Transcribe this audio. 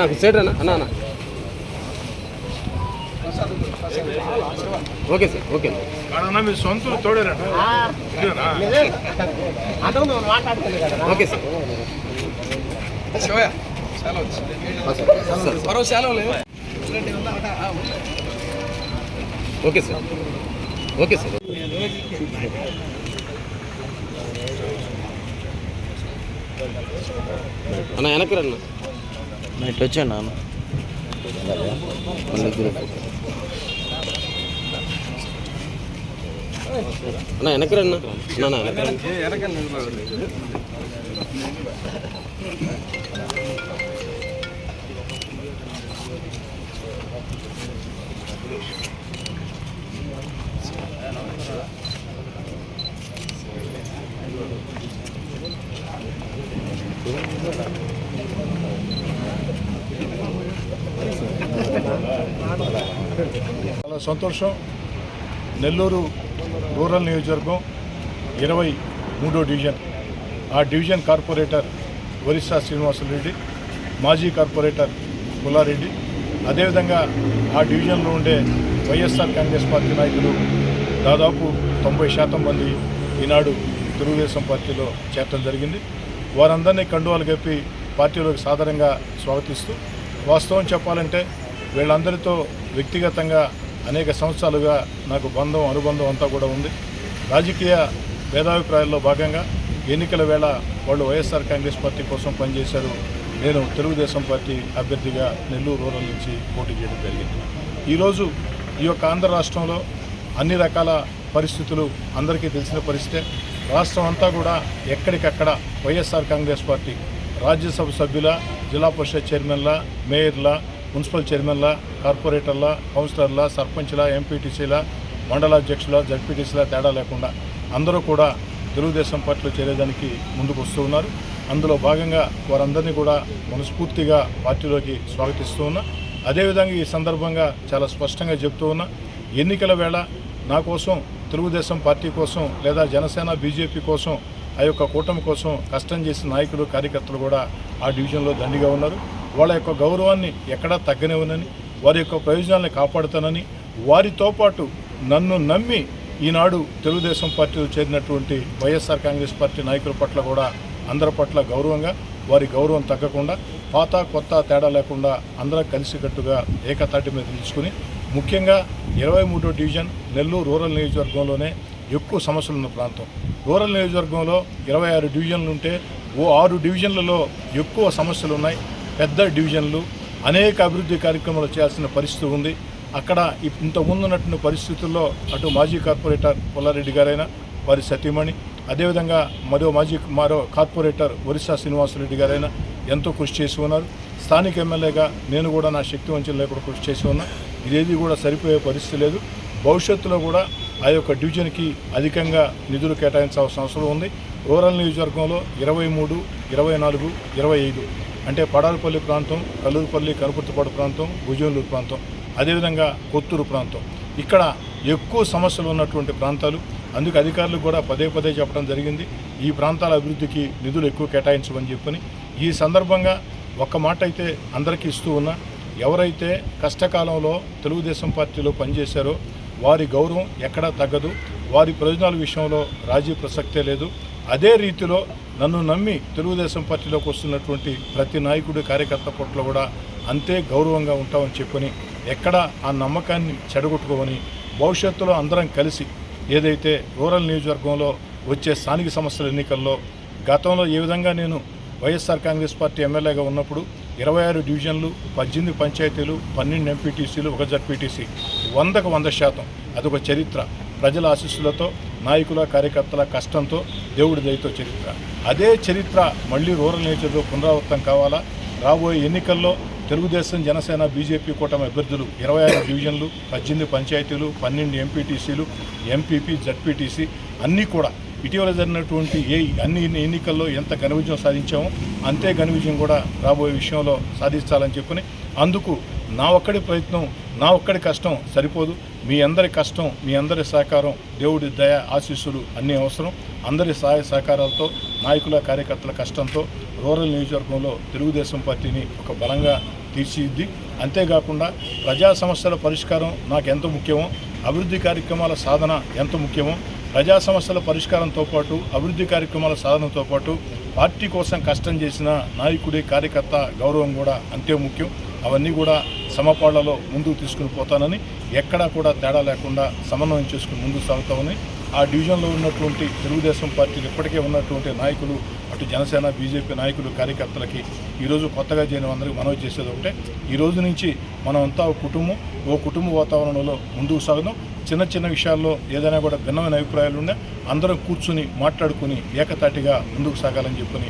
నాకు సైడ్ అన్న అన్న ఓకే సార్ ఓకే మీ సొంతలు తోడేరా okay sir okay sir okay sir అన్న వెనక్కి రన్న నైట్ వచ్చాను నాన్న అన్న వెనక్కి రన్న చాలా సంతోషం. నెల్లూరు రూరల్ నియోజకవర్గం 23వ డివిజన్, ఆ డివిజన్ కార్పొరేటర్ ఒరిస్సా శ్రీనివాసరెడ్డి, మాజీ కార్పొరేటర్ పుల్లారెడ్డి, అదేవిధంగా ఆ డివిజన్లో ఉండే వైఎస్ఆర్ కాంగ్రెస్ పార్టీ నాయకులు దాదాపు 90% మంది ఈనాడు తెలుగుదేశం పార్టీలో చేరడం జరిగింది. వారందరినీ కండువాలు కప్పి పార్టీలోకి సాధారణంగా స్వాగతిస్తూ, వాస్తవం చెప్పాలంటే వీళ్ళందరితో వ్యక్తిగతంగా అనేక సంవత్సరాలుగా నాకు అనుబంధం అంతా కూడా ఉంది. రాజకీయ భేదాభిప్రాయాల్లో భాగంగా ఎన్నికల వేళ వాళ్ళు వైఎస్ఆర్ కాంగ్రెస్ పార్టీ కోసం పనిచేశారు. నేను తెలుగుదేశం పార్టీ అభ్యర్థిగా నెల్లూరు రూరల్ నుంచి పోటీ చేయడం జరిగింది. ఈరోజు ఈ యొక్క ఆంధ్ర రాష్ట్రంలో అన్ని రకాల పరిస్థితులు అందరికీ తెలిసిన పరిస్థితే. రాష్ట్రం అంతా కూడా ఎక్కడికక్కడ వైఎస్ఆర్ కాంగ్రెస్ పార్టీ రాజ్యసభ సభ్యుల, జిల్లా పరిషత్ చైర్మన్ల, మేయర్ల, మున్సిపల్ చైర్మన్ల, కార్పొరేటర్ల, కౌన్సిలర్ల, సర్పంచ్ల, ఎంపీటీసీల, మండలాధ్యక్షుల, జడ్పీటీసీల తేడా లేకుండా అందరూ కూడా తెలుగుదేశం పార్టీలో చేరేదానికి ముందుకు వస్తూ ఉన్నారు. అందులో భాగంగా వారందరినీ కూడా మనస్ఫూర్తిగా పార్టీలోకి స్వాగతిస్తూ ఉన్నా. అదేవిధంగా ఈ సందర్భంగా చాలా స్పష్టంగా చెప్తూ ఉన్నా, ఎన్నికల వేళ నా కోసం, తెలుగుదేశం పార్టీ కోసం, లేదా జనసేన బీజేపీ కోసం, ఆ యొక్క కూటమి కోసం కష్టం చేసిన నాయకులు, కార్యకర్తలు కూడా ఆ డివిజన్లో దండిగా ఉన్నారు. వాళ్ళ యొక్క గౌరవాన్ని ఎక్కడా తగ్గనివ్వనని, వారి యొక్క ప్రయోజనాలను కాపాడుతానని, వారితో పాటు నన్ను నమ్మి ఈనాడు తెలుగుదేశం పార్టీలో చేరినటువంటి వైఎస్ఆర్ కాంగ్రెస్ పార్టీ నాయకుల పట్ల కూడా అందరి పట్ల గౌరవంగా, వారి గౌరవం తగ్గకుండా, పాత కొత్త తేడా లేకుండా అందరం కలిసికట్టుగా ఏకతాటి మీద నిలుచుకుని, ముఖ్యంగా 23వ డివిజన్ నెల్లూరు రూరల్ నియోజకవర్గంలోనే ఎక్కువ సమస్యలు ఉన్న ప్రాంతం. రూరల్ నియోజకవర్గంలో 26 డివిజన్లు ఉంటే 6 డివిజన్లలో ఎక్కువ సమస్యలు ఉన్నాయి. పెద్ద డివిజన్లు, అనేక అభివృద్ధి కార్యక్రమాలు చేయాల్సిన పరిస్థితి ఉంది. అక్కడ ఇంతకుముందు ఉన్నటువంటి పరిస్థితుల్లో అటు మాజీ కార్పొరేటర్ పుల్లారెడ్డి గారైనా, వారి సతీమణి, అదేవిధంగా మరో కార్పొరేటర్ ఒరిస్సా శ్రీనివాసరెడ్డి గారైనా ఎంతో కృషి చేసి ఉన్నారు. స్థానిక ఎమ్మెల్యేగా నేను కూడా నా శక్తి వంచన లేకుండా కృషి చేసి ఉన్నా. ఇదేది కూడా సరిపోయే పరిస్థితి లేదు. భవిష్యత్తులో కూడా ఆ యొక్క డివిజన్కి అధికంగా నిధులు కేటాయించాల్సిన అవసరం ఉంది. రూరల్ నియోజకవర్గంలో 23, 24, 25 అంటే పడాలపల్లి ప్రాంతం, కల్లూరుపల్లి, కనుపర్తిపాడు ప్రాంతం, భుజనూరు ప్రాంతం, అదేవిధంగా కొత్తూరు ప్రాంతం, ఇక్కడ ఎక్కువ సమస్యలు ఉన్నటువంటి ప్రాంతాలు. అందుకు అధికారులకు కూడా పదే చెప్పడం జరిగింది, ఈ ప్రాంతాల అభివృద్ధికి నిధులు ఎక్కువ కేటాయించమని చెప్పని. ఈ సందర్భంగా ఒక్క మాట అయితే అందరికీ ఇస్తూ ఉన్నా, ఎవరైతే కష్టకాలంలో తెలుగుదేశం పార్టీలో పనిచేశారో వారి గౌరవం ఎక్కడా తగ్గదు. వారి ప్రయోజనాల విషయంలో రాజీ ప్రసక్తే లేదు. అదే రీతిలో నన్ను నమ్మి తెలుగుదేశం పార్టీలోకి వస్తున్నటువంటి ప్రతి నాయకుడి, కార్యకర్త పట్ల కూడా అంతే గౌరవంగా ఉంటామని చెప్పని, ఎక్కడ ఆ నమ్మకాన్ని చెడగొట్టుకోమని, భవిష్యత్తులో అందరం కలిసి ఏదైతే రూరల్ నియోజకవర్గంలో వచ్చే స్థానిక సంస్థల ఎన్నికల్లో గతంలో ఏ విధంగా నేను వైఎస్ఆర్ కాంగ్రెస్ పార్టీ ఎమ్మెల్యేగా ఉన్నప్పుడు 26 డివిజన్లు, 18 పంచాయతీలు, 12 ఎంపీటీసీలు, 1 జడ్పీటీసీ, 100కు 100%, అదొక చరిత్ర. ప్రజల ఆశీస్సులతో, నాయకుల, కార్యకర్తల కష్టంతో, దేవుడి దయతో చరిత్ర. అదే చరిత్ర మళ్ళీ రూరల్ నియోజకవర్గంలో పునరావృతం కావాలా? రాబోయే ఎన్నికల్లో తెలుగుదేశం, జనసేన, బీజేపీ కూటమి అభ్యర్థులు 26 డివిజన్లు, 18 పంచాయతీలు, 12 ఎంపీటీసీలు, ఎంపీపీ, జడ్పీటీసీ అన్నీ కూడా ఇటీవల జరిగినటువంటి అన్ని ఎన్నికల్లో ఎంత ఘన విజయం సాధించామో అంతే ఘన విజయం కూడా రాబోయే విషయంలో సాధించాలని చెప్పని, అందుకు నా ఒక్కడి ప్రయత్నం, నా ఒక్కడి కష్టం సరిపోదు. మీ అందరి కష్టం, మీ అందరి సహకారం, దేవుడి దయ, ఆశీస్సులు అన్నీ అవసరం. అందరి సహాయ సహకారాలతో, నాయకుల, కార్యకర్తల కష్టంతో రూరల్ నియోజకవర్గంలో తెలుగుదేశం పార్టీని ఒక బలంగా తీర్చిదిద్ది, అంతేకాకుండా ప్రజా సమస్యల పరిష్కారం నాకు ఎంత ముఖ్యమో, అభివృద్ధి కార్యక్రమాల సాధన ఎంత ముఖ్యమో, ప్రజా సమస్యల పరిష్కారంతో పాటు అభివృద్ధి కార్యక్రమాల సాధనతో పాటు పార్టీ కోసం కష్టం చేసిన నాయకుడి కార్యకర్త గౌరవం కూడా అంతే ముఖ్యం. అవన్నీ కూడా సమపాళ్లలో ముందుకు తీసుకుని పోతానని, ఎక్కడా కూడా తేడా లేకుండా సమన్వయం చేసుకుని ముందుకు సాగుతామని, ఆ డివిజన్లో ఉన్నటువంటి తెలుగుదేశం పార్టీలు ఇప్పటికే ఉన్నటువంటి నాయకులు, అటు జనసేన బీజేపీ నాయకులు కార్యకర్తలకి ఈరోజు కొత్తగా చేరిన అందరికీ మనవి చేసేది ఒకటే, ఈ రోజు నుంచి మనం అంతా ఓ కుటుంబ వాతావరణంలో ముందుకు సాగుదాం. చిన్న చిన్న విషయాల్లో ఏదైనా కూడా భిన్నమైన అభిప్రాయాలు ఉన్నా అందరం కూర్చుని మాట్లాడుకుని ఏకతాటిగా ముందుకు సాగాలని చెప్పని